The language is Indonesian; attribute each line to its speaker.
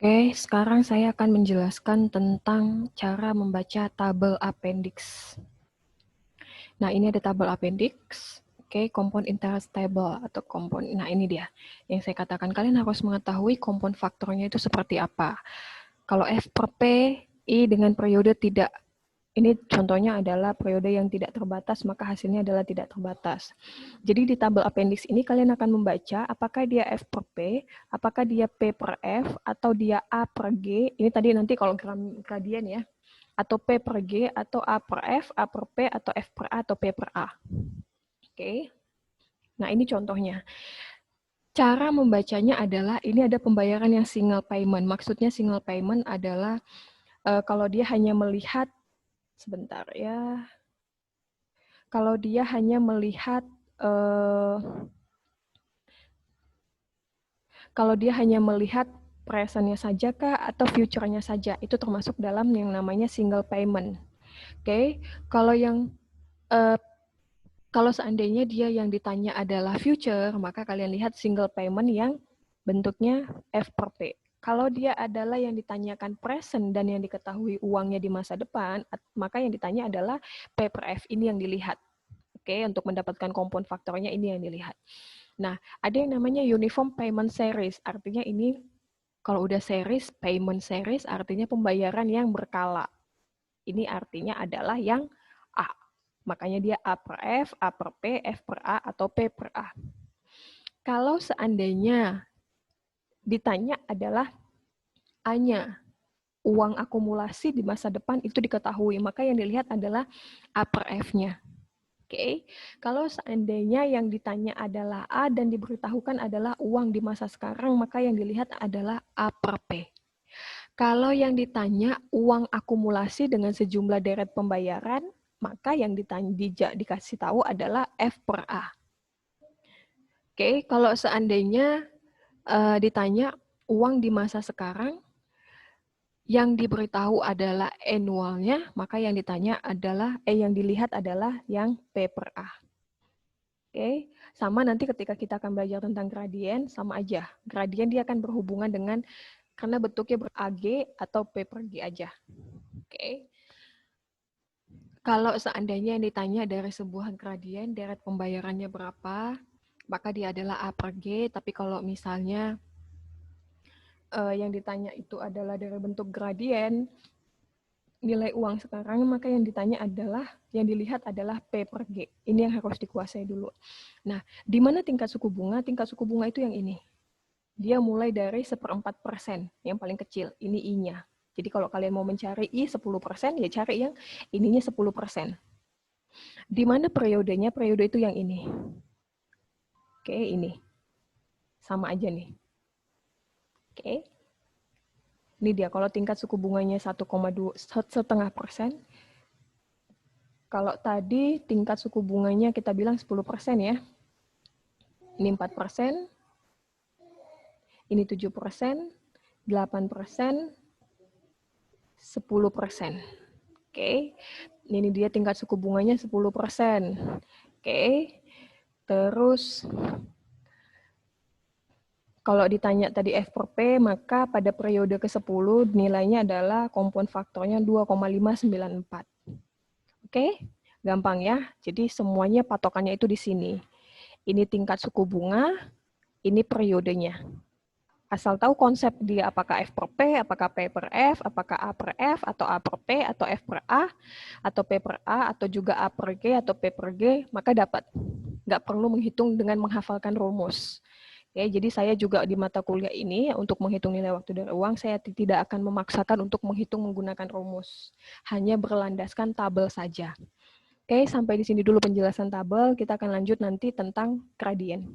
Speaker 1: Oke, sekarang saya akan menjelaskan tentang cara membaca tabel appendix. Nah, ini ada tabel appendix. Oke, compound interest table atau compound. Nah, ini dia. Yang saya katakan, kalian harus mengetahui compound faktornya itu seperti apa. Kalau F per P, I dengan periode tidak. Ini contohnya adalah periode yang tidak terbatas, maka hasilnya adalah tidak terbatas. Jadi di tabel appendix ini kalian akan membaca apakah dia F per P, apakah dia P per F, atau dia A per G. Ini tadi nanti kalau gradien ya. Atau P per G, atau A per F, A per P, atau F per A, atau P per A. Oke. Nah, ini contohnya. Cara membacanya adalah, ini ada pembayaran yang single payment. Maksudnya single payment adalah kalau dia hanya melihat, sebentar ya, kalau dia hanya melihat presentnya saja kah atau future-nya saja, itu termasuk dalam yang namanya single payment. Oke, kalau seandainya dia yang ditanya adalah future, maka kalian lihat single payment yang bentuknya F per P. Kalau dia adalah yang ditanyakan present dan yang diketahui uangnya di masa depan, maka yang ditanya adalah P per F, ini yang dilihat. Oke, untuk mendapatkan compound faktornya ini yang dilihat. Nah, ada yang namanya uniform payment series. Artinya ini, kalau udah series, payment series artinya pembayaran yang berkala. Ini artinya adalah yang A. Makanya dia A per F, A per P, F per A, atau P per A. Kalau seandainya ditanya adalah A-nya, uang akumulasi di masa depan itu diketahui, maka yang dilihat adalah A per F-nya. Oke, kalau seandainya yang ditanya adalah A dan diberitahukan adalah uang di masa sekarang, maka yang dilihat adalah A per P. Kalau yang ditanya uang akumulasi dengan sejumlah deret pembayaran, maka yang dikasih tahu adalah F per A. Oke, kalau seandainya ditanya uang di masa sekarang, yang diberitahu adalah annualnya, maka yang ditanya adalah, yang dilihat adalah yang P per A. Oke, sama nanti ketika kita akan belajar tentang gradien, sama aja. Gradien dia akan berhubungan dengan, karena bentuknya ber-AG atau P per G aja. Oke. Kalau seandainya yang ditanya dari sebuah gradien, deret pembayarannya berapa, maka dia adalah A per G, tapi kalau misalnya yang ditanya itu adalah dari bentuk gradien, nilai uang sekarang, maka yang ditanya adalah, yang dilihat adalah P per G. Ini yang harus dikuasai dulu. Nah, di mana tingkat suku bunga? Tingkat suku bunga itu yang ini. Dia mulai dari 1/4%, yang paling kecil. Ini I-nya. Jadi kalau kalian mau mencari I 10%, ya cari yang ininya 10%. Di mana periodenya? Periode itu yang ini. Oke, ini. Sama aja nih. Oke. Ini dia, kalau tingkat suku bunganya 1,5%, kalau tadi tingkat suku bunganya kita bilang 10% ya. Ini 4%, ini 7%, 8%, 10%. Oke, ini dia tingkat suku bunganya 10%. Oke, terus kalau ditanya tadi F per P, maka pada periode ke-10 nilainya adalah compound faktornya 2,594. Oke, gampang ya. Jadi semuanya patokannya itu di sini. Ini tingkat suku bunga, ini periodenya. Asal tahu konsep dia, apakah F per P, apakah P per F, apakah A per F, atau A per P, atau F per A, atau P per A, atau juga A per G, atau P per G, maka dapat. Nggak perlu menghitung dengan menghafalkan rumus. Ya, jadi saya juga di mata kuliah ini, untuk menghitung nilai waktu dari uang, saya tidak akan memaksakan untuk menghitung menggunakan rumus. Hanya berlandaskan tabel saja. Oke, sampai di sini dulu penjelasan tabel. Kita akan lanjut nanti tentang gradien.